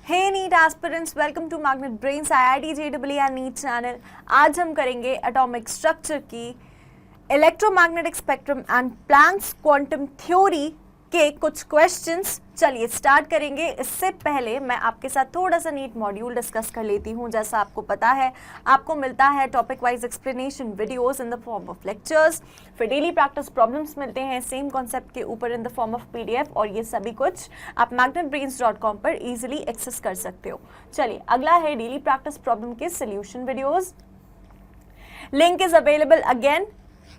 Hey NEET aspirants, welcome to Magnet Brains IIT JEE and NEET channel. आज हम करेंगे atomic structure की electromagnetic spectrum and Planck's quantum theory के कुछ questions. चलिए स्टार्ट करेंगे। इससे पहले मैं आपके साथ थोड़ा सा नीट मॉड्यूल डिस्कस कर लेती हूँ। जैसा आपको पता है, आपको मिलता है topic wise explanation videos in the form of lectures, फिर डेली प्रैक्टिस प्रॉब्लम्स मिलते हैं सेम कॉन्सेप्ट के ऊपर in the form of PDF, और ये सभी कुछ आप magnetbrains.com पर इजीली एक्सेस कर सकते हो। चलिए अगला है डेली प्रैक्टिस प्रॉब्लम के solution videos. Link is available again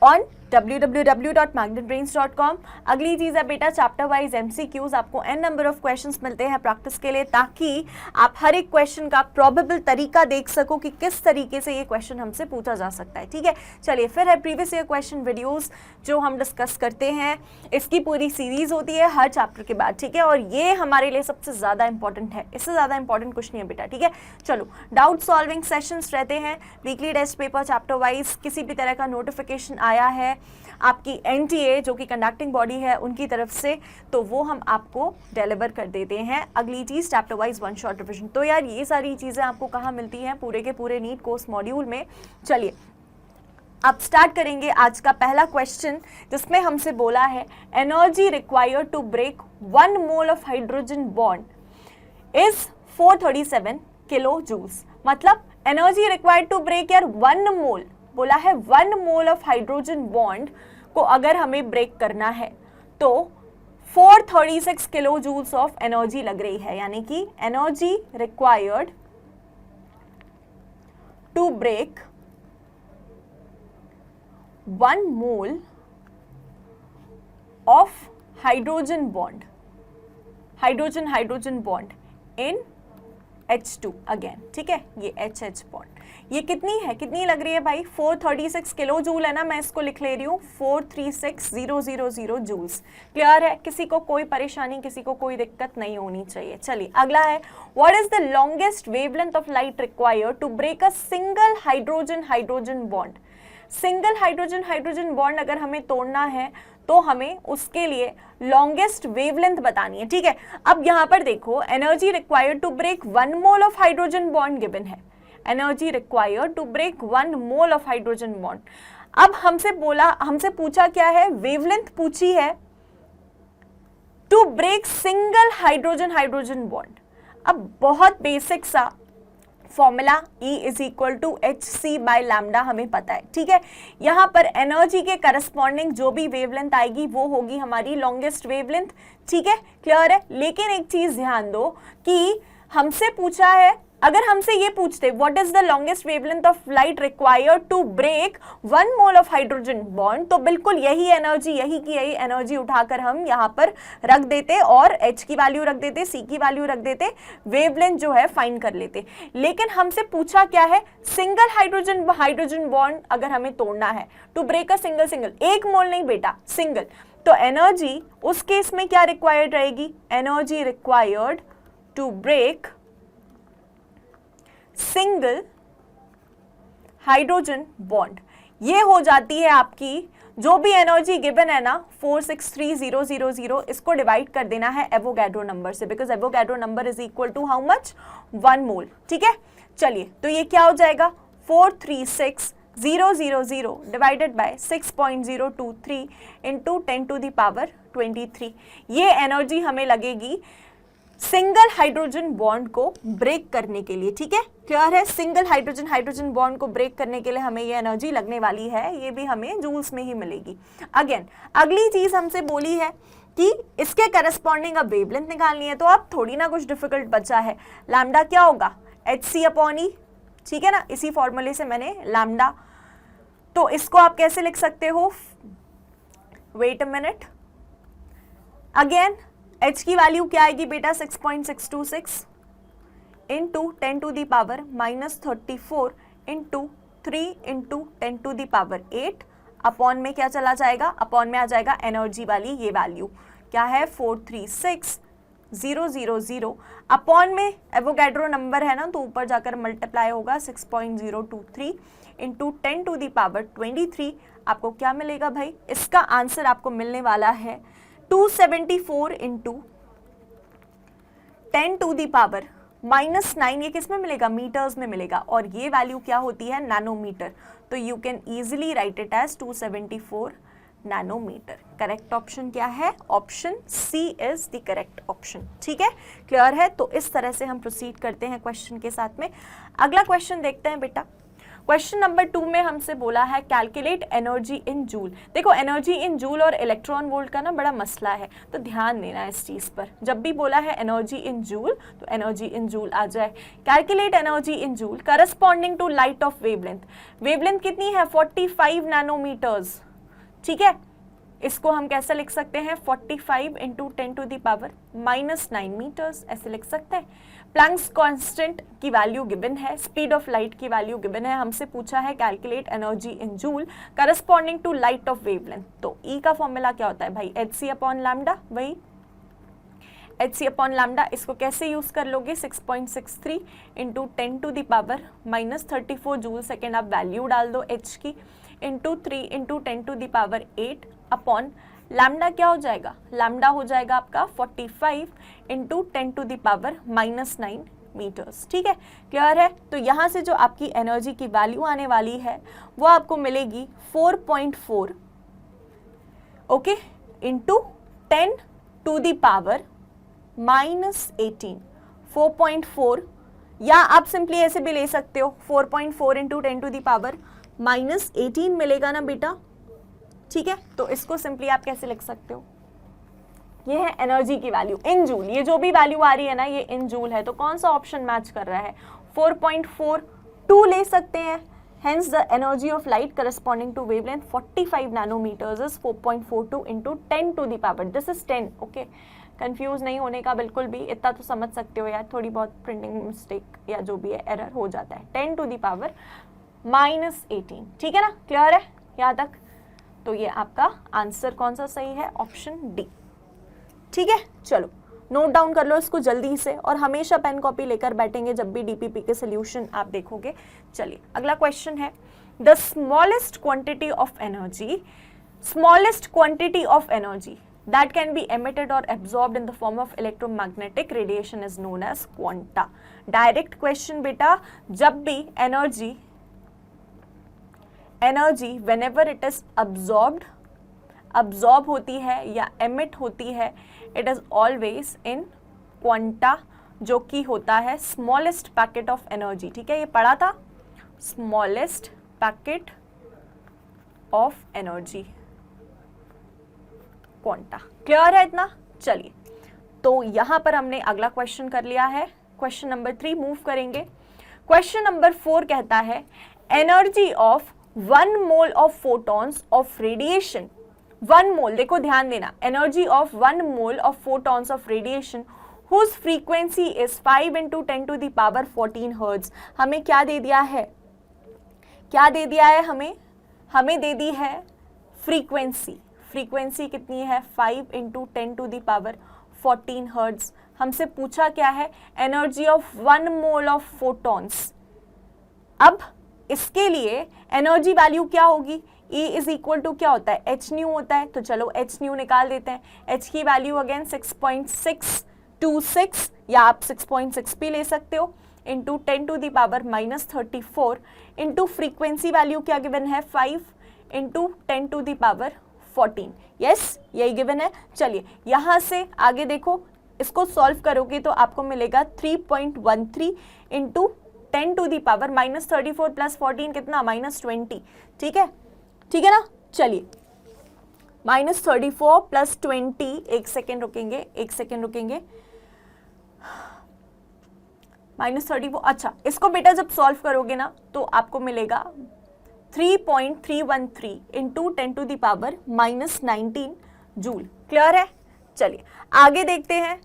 on www.magnetbrains.com। अगली चीज है बेटा, चैप्टर वाइज MCQs। आपको n नंबर ऑफ क्वेश्चंस मिलते हैं प्रैक्टिस के लिए, ताकि आप हर एक क्वेश्चन का प्रोबेबल तरीका देख सको कि किस तरीके से ये क्वेश्चन हमसे पूछा जा सकता है। ठीक है, चलिए फिर है प्रीवियस ईयर क्वेश्चन वीडियोस जो हम डिस्कस करते हैं। इसकी पूरी सीरीज होती है हर चैप्टर के बाद। ठीक है, और ये हमारे लिए सबसे ज्यादा इंपॉर्टेंट है, इससे ज्यादा इंपॉर्टेंट कुछ नहीं है बेटा। ठीक है, चलो डाउट सॉल्विंग सेशंस रहते हैं, weekly test paper chapter wise. किसी भी तरह का नोटिफिकेशन आया है आपकी NTA जो कि कंडक्टिंग बॉडी है उनकी तरफ से, तो वो हम आपको डिलीवर कर देते हैं। अगली चीज chapter wise one shot revision. तो यार ये सारी चीजें आपको कहाँ मिलती हैं? पूरे के पूरे नीट कोर्स मॉड्यूल में। चलिए अब स्टार्ट करेंगे आज का पहला क्वेश्चन, जिसमें हमसे बोला है energy required to break 1 mole of hydrogen bond is 437 kilo joules. मतलब एनर्जी रिक्वायर्ड टू ब्रेक यार 1 मोल बोला है, 1 मोल ऑफ हाइड्रोजन बॉन्ड को अगर हमें ब्रेक करना है तो 436 किलो जूल्स ऑफ एनर्जी लग रही है। यानी कि energy required to break 1 mole of hydrogen bond, hydrogen bond in H2 again. ठीक है, ये HH बॉन्ड ये कितनी लग रही है भाई? 436 किलो जूल है ना, मैं इसको लिख ले रही हूँ 436,000 जूल्स। क्लियर है? किसी को कोई परेशानी, किसी को कोई दिक्कत नहीं होनी चाहिए। चलिए अगला है, what is the longest wavelength of light required to break a single hydrogen bond. Single hydrogen bond अगर हमें तोड़ना है तो हमें उसके लिए लॉन्गेस्ट वेवलेंथ बतानी है। ठीक है, अब यहां पर देखो, energy required to break 1 mole of hydrogen bond given है। Energy required to break 1 mole of hydrogen bond. अब हमसे पूछा क्या है? वेवलेंथ पूछी है to break single hydrogen bond. अब बहुत बेसिक सा formula E is equal to hc/λ हमें पता है। ठीक है, यहां पर एनर्जी के करस्पॉन्डिंग जो भी वेवलेंथ आएगी वो होगी हमारी लॉन्गेस्ट वेवलेंथ। ठीक है, क्लियर है? लेकिन एक चीज ध्यान दो कि हमसे पूछा है, अगर हमसे ये पूछते what is the longest wavelength of light required to break 1 mole of hydrogen bond, तो बिल्कुल यही एनर्जी उठाकर हम यहाँ पर रख देते और H की वैल्यू रख देते, C की वैल्यू रख देते, वेवलेंथ जो है फाइंड कर लेते। लेकिन हमसे पूछा क्या है? सिंगल हाइड्रोजन बॉन्ड अगर हमें तोड़ना है टू ब्रेक अ सिंगल, 1 मोल नहीं बेटा, सिंगल। तो एनर्जी उस केस में क्या रिक्वायर्ड रहेगी? Energy required to break single hydrogen bond ये हो जाती है आपकी, जो भी एनर्जी गिवन है ना 463,000, इसको डिवाइड कर देना है एवोगैड्रो नंबर से, because Avogadro number is equal to how much? 1 mole. ठीक है, चलिए तो ये क्या हो जाएगा? 436,000 डिवाइडेड बाय 6.023 इंटू 10⁻23। ये एनर्जी हमें लगेगी सिंगल हाइड्रोजन बॉन्ड को ब्रेक करने के लिए। ठीक है, क्लियर है? सिंगल हाइड्रोजन बॉन्ड को ब्रेक करने के लिए हमें ये एनर्जी लगने वाली है, ये भी हमें जूल्स में ही मिलेगी। अगेन अगली चीज हमसे बोली है कि इसके करस्पॉन्डिंग अब वेवलेंथ निकालनी है, तो अब थोड़ी ना कुछ डिफिकल्ट बचा है। लैम्डा क्या होगा? hc/E। ठीक है ना, इसी फॉर्मूले से मैंने लैम्डा, तो इसको आप कैसे लिख सकते हो? Wait a minute, again H की वैल्यू क्या आएगी बेटा? 6.626 इंटू 10⁻34 इंटू 3 इंटू 10⁸ अपॉन में क्या चला जाएगा? अपॉन में आ जाएगा एनर्जी वाली ये वैल्यू, क्या है? 436,000 अपॉन में एवोगैड्रो नंबर है ना, तो ऊपर जाकर मल्टीप्लाई होगा 6.023 इंटू 10⁻23। आपको क्या मिलेगा भाई? इसका आंसर आपको मिलने वाला है 274 इंटू 10⁻ -9 ये किस में मिलेगा, मीटर्स में मिलेगा, और ये वैल्यू क्या होती है, नैनोमीटर, तो you can easily write it as 274 nanometer. Correct option क्या है, option C is the correct option. ठीक है, क्लियर है। तो इस तरह से हम प्रोसीड करते हैं क्वेश्चन के साथ में। अगला क्वेश्चन देखते हैं बेटा। क्वेश्चन नंबर 2 में हमसे बोला है कैलकुलेट एनर्जी इन जूल। देखो एनर्जी इन जूल और इलेक्ट्रॉन वोल्ट का ना बड़ा मसला है, तो ध्यान देना इस चीज पर। जब भी बोला है एनर्जी इन जूल तो एनर्जी इन जूल आ जाए। Calculate energy in joule corresponding to light of wavelength. Wavelength कितनी है, 45 नैनोमीटर्स। ठीक है, इसको हम कैसे लिख सकते हैं, 45 into 10 to the power -9 metres, ऐसे लिख सकते हैं। प्लैंक्स कांस्टेंट की वैल्यू गिवन है, स्पीड ऑफ लाइट की वैल्यू गिवन है, हमसे पूछा है calculate energy in joule corresponding to light of wavelength. तो ई का फॉर्मूला क्या होता है भाई, hc अपॉन लैम्डा, वही hc अपॉन लैम्डा। इसको कैसे यूज कर लोगे, 6.63 into 10 to the power -34 joule second, आप वैल्यू डाल दो h की, into 3 into 10 to the power 8 upon lambda क्या हो जाएगा, लैम्डा हो जाएगा आपका 45 into 10 to the power -9 metres. ठीक है, क्लियर है। तो यहाँ से जो आपकी एनर्जी की वैल्यू आने वाली है वो आपको मिलेगी 4.4 okay into 10 to the power -18, 4.4, या आप सिंपली ऐसे भी ले सकते हो 4.4 इंटू 10 टू द पावर -18 मिलेगा ना बेटा। ठीक है, तो इसको सिंपली आप कैसे लिख सकते हो, ये है एनर्जी की वैल्यू इन जूल। ये जो भी वैल्यू आ रही है ना ये इन जूल है, तो कौन सा ऑप्शन मैच कर रहा है, 4.42 ले सकते हैं। Hence the energy of light corresponding to wavelength 45 nanometers is 4.42 into 10 to the power, this is 10। Okay, confuse नहीं होने का बिल्कुल भी, इतना तो समझ सकते हो यार, थोड़ी बहुत प्रिंटिंग मिस्टेक या जो भी है एरर हो जाता है, 10 टू द पावर -18। ठीक है ना, क्लियर है यहाँ तक। तो ये आपका आंसर कौन सा सही है, ऑप्शन डी। ठीक है, चलो नोट डाउन कर लो इसको जल्दी से, और हमेशा पेन कॉपी लेकर बैठेंगे जब भी डीपीपी के सोल्यूशन आप देखोगे। चलिए अगला क्वेश्चन है, the smallest quantity of energy, smallest quantity of energy that can be emitted or absorbed in the form of electromagnetic radiation is known as quanta। Direct question बेटा, जब भी energy whenever it is absorb होती है या emit होती है, it is always in quanta, जो कि होता है smallest packet of energy। ठीक है, ये पढ़ा था, smallest packet of energy, quanta. Clear है इतना। चलिए, तो यहां पर हमने अगला क्वेश्चन कर लिया है, क्वेश्चन नंबर 3 मूव करेंगे। क्वेश्चन नंबर 4 कहता है energy of 1 mole of photons of radiation, 1 मोल, देखो ध्यान देना, energy of 1 mole of photons of radiation whose frequency is 5 into 10 to the power 14 hertz. हमें क्या दे दिया है, क्या दे दिया है हमें दे दी है फ्रीक्वेंसी। फ्रीक्वेंसी कितनी है, 5 into 10 to the power 14 hertz. हमसे पूछा क्या है, energy of 1 mole of photons. अब इसके लिए एनर्जी वैल्यू क्या होगी, E इज इक्वल टू क्या होता है, एच न्यू होता है, तो चलो एच न्यू निकाल देते हैं। एच की वैल्यू अगेन 6.626, या आप 6.6 भी ले सकते हो, into 10 to the power -34 into frequency value क्या गिवन है, 5 into 10 to the power 14। Yes, यही गिवन है। चलिए यहां से आगे देखो, इसको सॉल्व करोगे तो आपको मिलेगा 3.13 into 10 to the power -34 plus 14 कितना, -20। ठीक है, ठीक है ना। चलिए -34 प्लस 20, एक सेकेंड रुकेंगे, -34, अच्छा इसको बेटा जब सॉल्व करोगे ना तो आपको मिलेगा 3.313 into 10 to the power -19 joule. Clear है। चलिए आगे देखते हैं,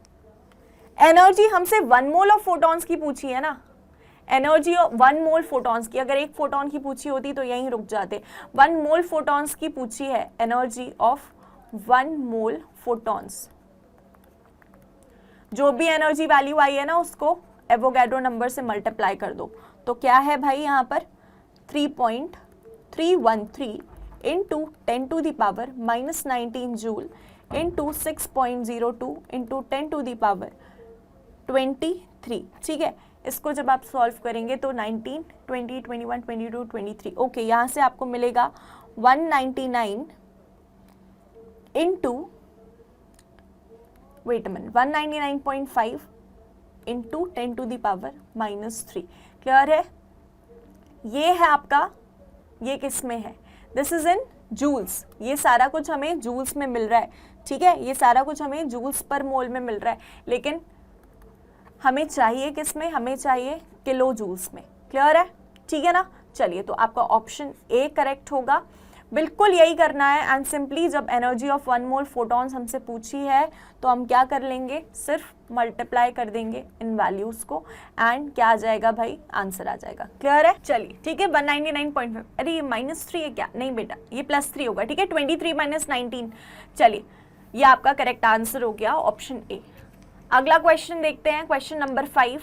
एनर्जी हमसे 1 मोल ऑफ फोटॉन्स की पूछी है ना, एनर्जी 1 मोल फोटॉन्स की, अगर 1 फोटॉन की पूछी होती तो यहीं रुक जाते। 1 मोल फोटॉन्स की पूछी है, एनर्जी ऑफ 1 मोल फोटॉन्स, जो भी एनर्जी वैल्यू आई है ना उसको एवोगैड्रो नंबर से मल्टीप्लाई कर दो, तो क्या है भाई यहाँ पर 3.313 into 10 to the power -19 joule into 6.02 into 10 to the power 23, ठीक है। इसको जब आप सॉल्व करेंगे तो 19, 20, 21, 22, 23, ओके, यहाँ से आपको मिलेगा 199 into, wait a minute, 199.5 into 10 to the power -3। Clear है? ये है आपका, ये किस में है, दिस इज इन जूल्स। ये सारा कुछ हमें जूल्स में मिल रहा है, ठीक है, ये सारा कुछ हमें जूल्स पर मोल में मिल रहा है, लेकिन हमें चाहिए किस में, हमें चाहिए किलो जूल्स में। क्लियर है? ठीक है ना। चलिए, तो आपका ऑप्शन ए करेक्ट होगा, बिल्कुल यही करना है। एंड सिंपली जब एनर्जी ऑफ 1 मोल फोटॉन्स हमसे पूछी है तो हम क्या कर लेंगे, सिर्फ मल्टीप्लाई कर देंगे इन वैल्यूज को, एंड क्या आ जाएगा भाई, आंसर आ जाएगा। क्लियर है? चलिए, ठीक है, 199.5, अरे ये -3 है क्या, नहीं बेटा ये +3 होगा, ठीक है, 23 - 19। चलिए, ये आपका करेक्ट आंसर हो गया, ऑप्शन ए। अगला क्वेश्चन देखते हैं, क्वेश्चन नंबर 5,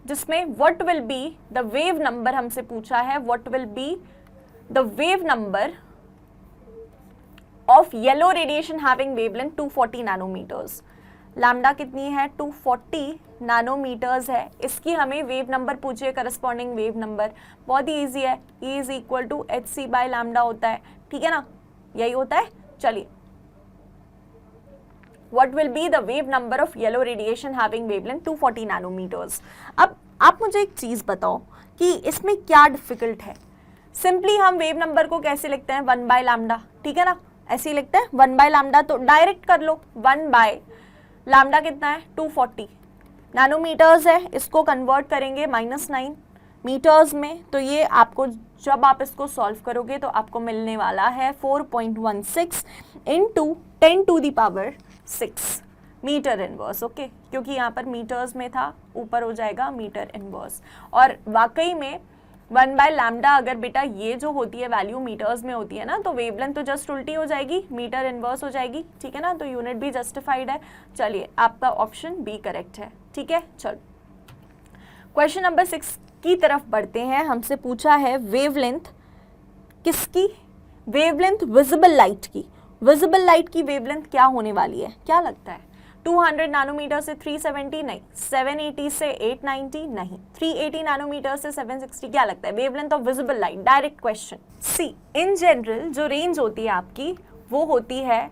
जिसमें what will be the wave number हमसे पूछा है, what will be the wave number of yellow radiation having wavelength 240 nanometers. Lambda कितनी है, 240 नैनोमीटर्स है, इसकी हमें वेव नंबर पूछिए, करस्पॉन्डिंग वेव नंबर। बहुत ही ईजी है, E is equal to hc by lambda होता है, ठीक है ना, यही होता है। चलिए, what will be the wave number of yellow radiation having wavelength 240 nanometers। अब आप मुझे एक चीज बताओ कि इसमें क्या डिफिकल्ट है। सिंपली हम वेव नंबर को कैसे लिखते हैं, 1 बाय लैम्डा, ठीक है ना, ऐसे ही लिखते हैं 1 बाय लैम्डा, तो डायरेक्ट कर लो, 1 बाय लैम्डा कितना है, 240 नैनोमीटर्स है, इसको कन्वर्ट करेंगे -9 मीटर्स में, तो ये आपको जब आप इसको सॉल्व करोगे तो आपको मिलने वाला है 4.16 into 10 to the power 6 meter inverse. Okay, क्योंकि यहाँ पर मीटर्स में था, ऊपर हो जाएगा मीटर इनवर्स। और वाकई में 1 बाय लैम्डा अगर बेटा ये जो होती है वैल्यू मीटर्स में होती है ना, तो वेवलेंथ तो जस्ट उल्टी हो जाएगी, मीटर इनवर्स हो जाएगी, ठीक है ना, तो यूनिट भी जस्टिफाइड है। चलिए, आपका ऑप्शन बी करेक्ट है, ठीक है। चलो, क्वेश्चन नंबर 6 की तरफ बढ़ते हैं। हमसे पूछा है वेवलेंथ किसकी, वेवलेंथ विजिबल लाइट की। विजिबल लाइट की वेवलेंथ क्या होने वाली है, क्या लगता है, 200 नैनोमीटर से 370 नहीं, 780 से 890 नहीं, 380 नैनोमीटर से 760, क्या लगता है wavelength of visible light. Direct question. See, in general जो रेंज होती है आपकी वो होती है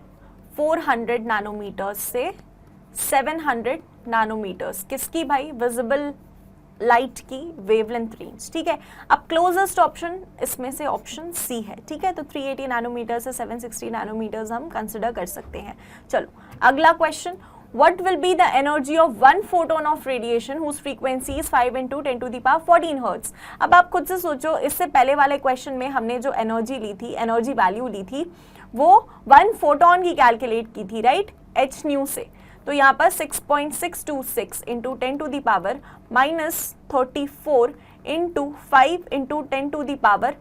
400 नैनोमीटर से 700 नैनोमीटर्स, किसकी भाई, विजिबल लाइट की वेवलेंथ रेंज, ठीक है। अब क्लोजेस्ट ऑप्शन इसमें से ऑप्शन सी है, ठीक है, तो 380 नैनोमीटर से 760 नैनोमीटर्स हम कंसिडर कर सकते हैं। चलो, अगला question, what will be the energy of one photon of radiation whose frequency is 5 into 10 to the power 14 hertz। अब आप खुद से सोचो, इससे पहले वाले क्वेश्चन में हमने जो एनर्जी ली थी, एनर्जी वैल्यू ली थी, वो 1 फोटोन की कैलकुलेट की थी, राइट, h न्यू से। तो यहाँ पर 6.626 into 10 to the power -34 into 5 into 10 to the power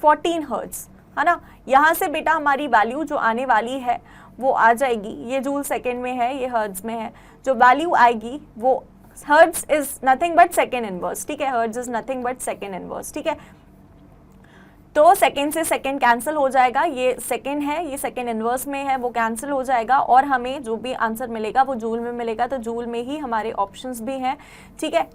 14 hertz, है ना। यहाँ से बेटा हमारी वैल्यू जो आने वाली है वो आ जाएगी, ये जूल सेकेंड में है, ये हर्ट्ज में है, जो वैल्यू आएगी वो hertz is nothing but second inverse, ठीक है, hertz is nothing but second inverse, ठीक है। तो सेकेंड से सेकेंड कैंसिल हो जाएगा, ये सेकेंड है, ये सेकेंड इनवर्स में है, वो कैंसिल हो जाएगा, और हमें जो भी आंसर मिलेगा वो जूल में मिलेगा, तो जूल में ही हमारे ऑप्शंस भी हैं, ठीक है।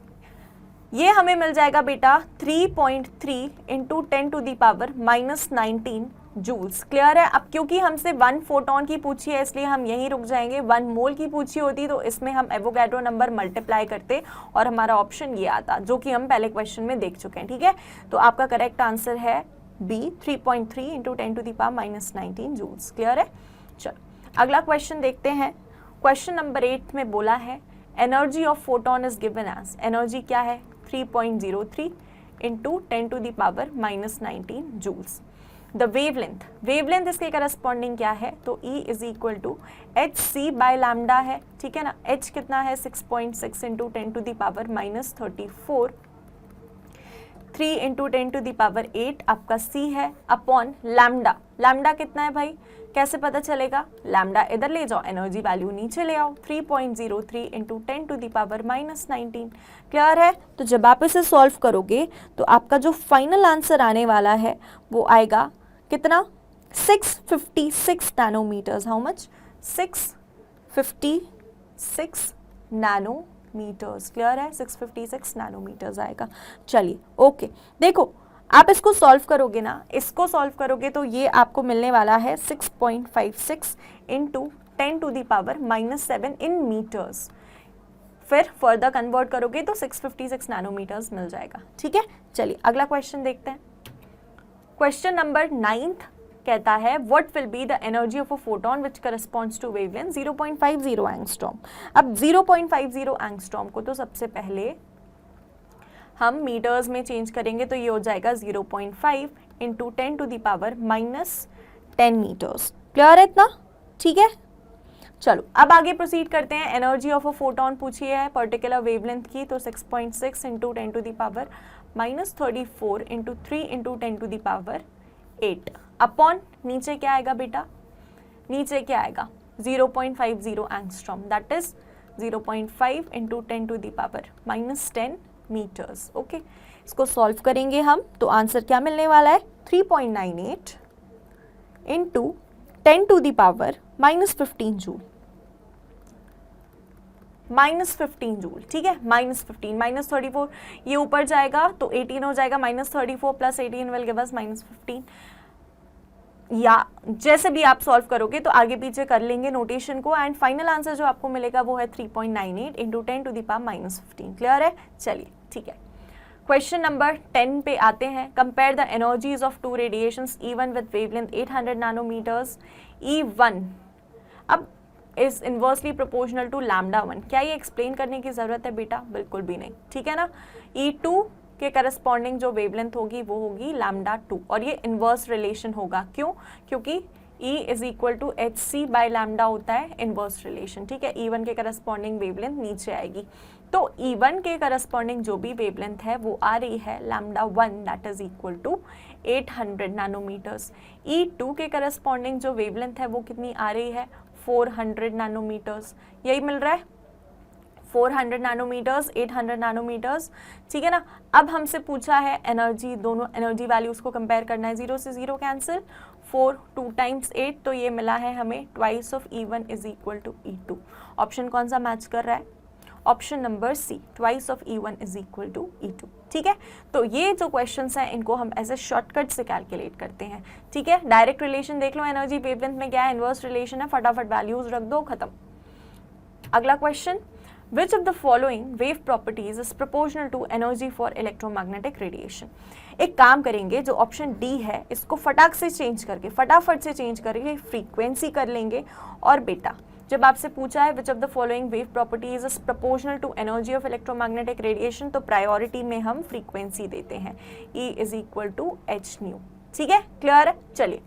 ये हमें मिल जाएगा बेटा 3.3 into 10 to the power -19 joules. Clear है। अब क्योंकि हमसे 1 फोटोन की पूछी है इसलिए हम यहीं रुक जाएंगे, 1 मोल की पूछी होती तो इसमें हम एवोगैड्रो नंबर मल्टीप्लाई करते और हमारा ऑप्शन ये आता, जो कि हम पहले क्वेश्चन में देख चुके हैं, ठीक है। तो आपका करेक्ट आंसर है B, 3.3 into 10 to the power -19 joules. Clear है। चलो, अगला क्वेश्चन देखते हैं। क्वेश्चन नंबर 8 में बोला है energy of photon is given as, energy क्या है, 3.03 into 10 to the power -19 joules. The wavelength, wavelength इसके करस्पॉन्डिंग क्या है, तो E is equal to hc by lambda है, ठीक है ना। h कितना है, 6.6 into 10 to the power -34, 3 into 10 to the power 8 आपका C है, अपॉन लैम्डा। लैम्डा कितना है भाई, कैसे पता चलेगा, लैम्डा इधर ले जाओ, एनर्जी वैल्यू नीचे ले आओ, 3.03 into 10 to the power -19। Clear है। तो जब आप इसे सॉल्व करोगे तो आपका जो फाइनल आंसर आने वाला है वो आएगा कितना, 656 nanometers. How much, 656 nanometers. Meters. Clear है, 656 नैनोमीटर्स आएगा। चलिए ओके, देखो आप इसको सॉल्व करोगे ना, इसको सॉल्व करोगे तो ये आपको मिलने वाला है 6.56 इंटू 10⁻⁻7 इन मीटर्स। फिर फर्दर कन्वर्ट करोगे तो 656 नैनोमीटर्स मिल जाएगा। ठीक है, चलिए अगला क्वेश्चन देखते हैं। क्वेश्चन नंबर 9th कहता है what will be the energy of a photon which corresponds to wavelength 0.50 angstrom. अब 0.50 एंगस्ट्रॉम को तो सबसे पहले हम मीटर्स में चेंज करेंगे तो ये हो जाएगा 0.5 इंटू 10⁻⁻10 मीटर्स। क्लियर है इतना? ठीक है, चलो अब आगे प्रोसीड करते हैं। एनर्जी ऑफ अ फोटोन पूछी है पर्टिकुलर वेवलेंथ की, तो 6.6 इंटू 10⁻⁻34 इंटू 3 इंटू 10⁻8 अपॉन नीचे क्या आएगा बेटा, नीचे क्या आएगा 0.50 angstrom, that is 0.5 into 10⁻⁻10 meters. Okay, इसको सॉल्व करेंगे हम तो आंसर क्या मिलने वाला है 3.98 इंटू 10⁻⁻15 जूल, -15 जूल। ठीक है, -15 -34 ये ऊपर जाएगा तो 18 हो जाएगा, -34 प्लस 18 विल गिव अस -15। या जैसे भी आप सॉल्व करोगे तो आगे पीछे कर लेंगे नोटेशन को, एंड फाइनल आंसर जो आपको मिलेगा वो है 3.98 इंटू 10⁻⁻15। क्लियर है? चलिए ठीक है, क्वेश्चन नंबर 10 पे आते हैं। Compare the energies of two radiations E1 with wavelength 800 nanometers. E1 अब इज इन्वर्सली प्रोपोर्शनल टू λ1। क्या ये एक्सप्लेन करने की जरूरत है बेटा? बिल्कुल भी नहीं। ठीक है ना, E2 के करस्पॉन्डिंग जो वेवलेंथ होगी वो होगी λ2, और ये इन्वर्स रिलेशन होगा। क्यों? क्योंकि E is equal to hc by lambda होता है इन्वर्स रिलेशन। ठीक है, E1 के करस्पॉन्डिंग वेवलेंथ नीचे आएगी, तो E1 के करस्पॉन्डिंग जो भी वेवलेंथ है वो आ रही है λ1 that is equal to 800 nanometers. E2 के करस्पॉन्डिंग जो वेवलेंथ है वो कितनी आ रही है 400 नैनोमीटर्स। यही मिल रहा है 400 नैनोमीटर्स, 800 नैनोमीटर्स। ठीक है ना, अब हमसे पूछा है एनर्जी, दोनों एनर्जी वैल्यूज को कंपेयर करना है। 0 से 0 कैंसिल, 4 2 टाइम्स 8, तो ये मिला है हमें twice of E1 is equal to E2। Option कौन सा मैच कर रहा है? Option number C, twice of E1 is equal to E2। ठीक है, तो ये जो क्वेश्चंस हैं इनको हम एज ए शॉर्टकट से कैलकुलेट करते हैं। ठीक है, डायरेक्ट रिलेशन देख लो, एनर्जी वेवलेंथ में क्या है, इनवर्स रिलेशन है, फटाफट वैल्यूज रख दो, खत्म। अगला question, Which of the following wave properties is proportional to energy for electromagnetic radiation? एक काम करेंगे, जो ऑप्शन डी है इसको फटाक से चेंज करके, फटाफट से चेंज करके फ्रीक्वेंसी कर लेंगे। और बेटा जब आपसे पूछा है which of the following wave properties is proportional to energy of electromagnetic radiation, तो प्रायोरिटी में हम फ्रीक्वेंसी देते हैं, E is equal to h nu. ठीक है, क्लियर है? चलिए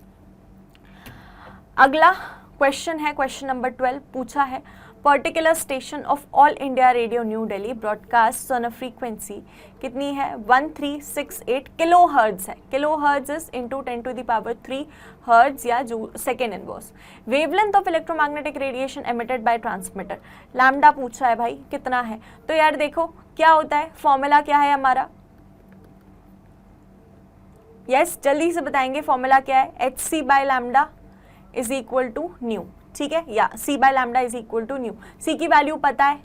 अगला क्वेश्चन है, क्वेश्चन नंबर 12 पूछा है particular station of All India Radio New Delhi broadcast on a frequency कितनी है 1368 किलो हर्ट्ज है। Kilo hertz is into 10⁻³ hertz या joule second inverse. Wavelength of electromagnetic radiation emitted by transmitter, lambda पूछा है भाई कितना है। तो यार देखो क्या होता है, फॉर्मूला क्या है हमारा, यस जल्दी से बताएंगे फॉर्मूला क्या है, hc by lambda is equal to nu. ठीक है, या c by lambda is equal to nu. c की वैल्यू पता है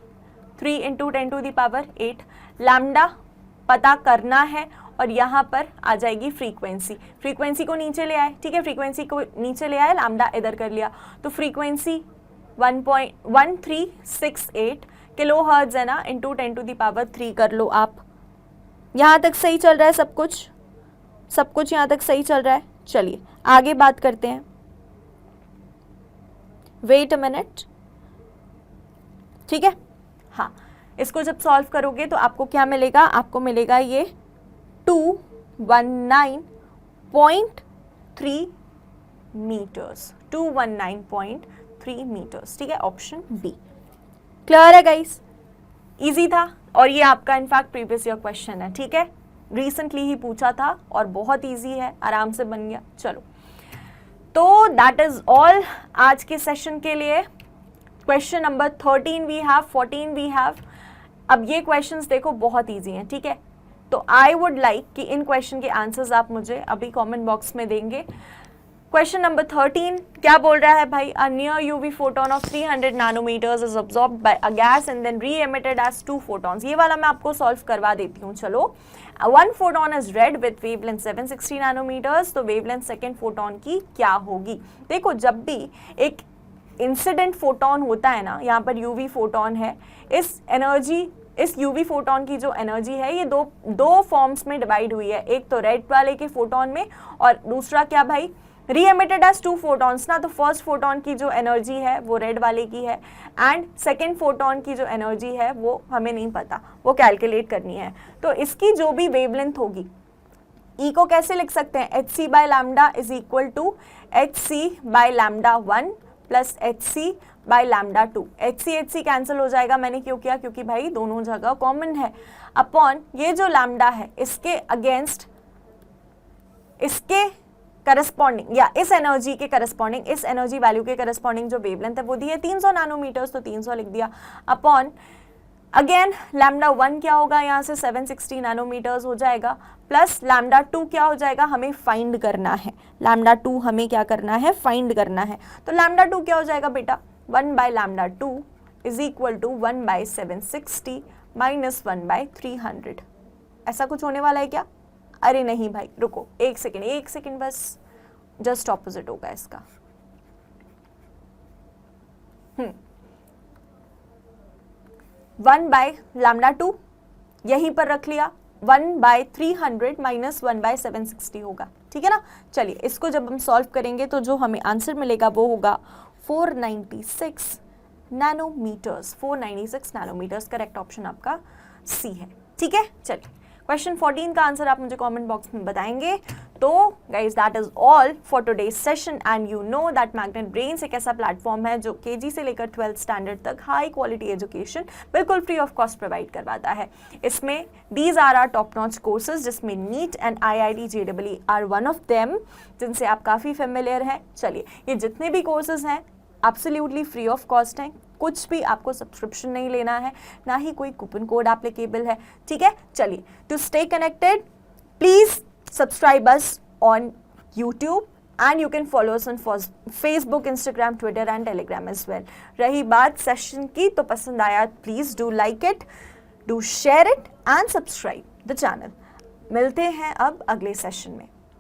3 इंटू 10⁸, लैम्डा पता करना है, और यहाँ पर आ जाएगी फ्रीक्वेंसी। फ्रीक्वेंसी को नीचे ले आए, ठीक है, फ्रीक्वेंसी को नीचे ले आए, लैम्डा इधर कर लिया, तो फ्रीक्वेंसी 1368 किलो हर्ट्ज है ना, इंटू 10⁻³ कर लो आप। यहाँ तक सही चल रहा है सब कुछ, सब कुछ यहाँ तक सही चल रहा है। चलिए आगे बात करते हैं, वेट अ मिनट। ठीक है, हाँ इसको जब सॉल्व करोगे तो आपको क्या मिलेगा, आपको मिलेगा ये 219.3 मीटर्स, 219.3 मीटर्स। ठीक है, ऑप्शन बी। क्लियर है गाइस? इजी था, और ये आपका इनफैक्ट प्रीवियस ईयर क्वेश्चन है। ठीक है, रिसेंटली ही पूछा था और बहुत इजी है, आराम से बन गया। चलो तो दैट इज ऑल आज के सेशन के लिए। Question number 13 we have, 14 we have. अब ये क्वेश्चंस देखो बहुत इजी हैं। ठीक है, तो आई वुड लाइक कि इन क्वेश्चन के आंसर्स आप मुझे अभी कमेंट बॉक्स में देंगे। क्वेश्चन नंबर 13 क्या बोल रहा है भाई, a near UV photon of 300 nanometers is absorbed by a gas and then re emitted as 2 photons. ये वाला मैं आपको सॉल्व करवा देती हूँ। चलो, 1 photon is red with wavelength 760 nanometers, तो वेवलेंथ सेकेंड फोटोन की क्या होगी। देखो, जब भी एक इंसिडेंट फोटोन होता है ना, यहाँ पर यूवी फोटोन है, इस यूवी फोटोन की जो एनर्जी है ये दो फॉर्म्स में डिवाइड हुई है, एक तो रेड वाले के फोटोन में और दूसरा क्या भाई, री एमिटेड एज 2 फोटॉन्स ना। तो फर्स्ट फोटोन की जो एनर्जी है वो रेड वाले की है एंड सेकेंड फोटोन की जो एनर्जी है वो हमें नहीं पता, वो कैलकुलेट करनी है। तो इसकी जो भी वेवलेंथ होगी, ई को कैसे लिख सकते हैं, h c by lambda is equal to h c by lambda 1 plus h c by lambda 2। H c cancel हो जाएगा, मैंने क्यों किया, क्योंकि भाई दोनों जगह कॉमन है, अपॉन ये जो लैम्डा है इसके अगेंस्ट, इसके करस्पॉन्डिंग या इस एनर्जी के करस्पॉन्डिंग, इस एनर्जी वैल्यू के करस्पॉन्डिंग जो वेवलेंथ है वो दी है 300 नैनोमीटर्स, तो 300 लिख दिया, अपॉन अगेन लैम्डा 1 क्या होगा, यहाँ से 760 नैनोमीटर्स हो जाएगा, प्लस लैम्डा 2 क्या हो जाएगा, हमें फाइंड करना है, लैम्डा 2 हमें क्या करना है, फाइंड करना है। तो लैम्डा 2 क्या हो जाएगा बेटा, 1 by lambda 2 is equal to 1 by 760 minus 1 by 300। ऐसा कुछ होने वाला है क्या, अरे नहीं भाई, रुको एक सेकेंड बस, जस्ट ऑपोजिट होगा इसका। 1 बाय लैम्डा 2 यहीं पर रख लिया, 1 बाय 300 माइनस 1 बाय 760 होगा, ठीक है ना। चलिए, इसको जब हम सॉल्व करेंगे तो जो हमें आंसर मिलेगा वो होगा 496 नैनोमीटर्स। 496 नैनोमीटर्स करेक्ट ऑप्शन आपका सी है, ठीक है। चलिए, क्वेश्चन 14 का आंसर आप मुझे कमेंट बॉक्स में बताएंगे। तो guys, that is all for today's session and you know that magnet brains एक ऐसा प्लेटफॉर्म है जो केजी से लेकर 12th स्टैंडर्ड तक हाई क्वालिटी एजुकेशन बिल्कुल फ्री ऑफ कॉस्ट प्रोवाइड करवाता है। इसमें these are are top notch courses, जिसमें NEET and IIT JEE are one of them, जिनसे आप काफ़ी फेमिलियर हैं। चलिए, ये जितने भी कोर्सेज हैं एब्सोल्युटली फ्री ऑफ कॉस्ट हैं, कुछ भी आपको सब्सक्रिप्शन नहीं लेना है, ना ही कोई कूपन कोड एप्लीकेबल है, ठीक है। चलिए, to stay connected please subscribe us on YouTube and you can follow us on Facebook, Instagram, Twitter and Telegram as well. रही बात सेशन की, तो पसंद आया please do like it, do share it and subscribe the channel. मिलते हैं अब अगले सेशन में।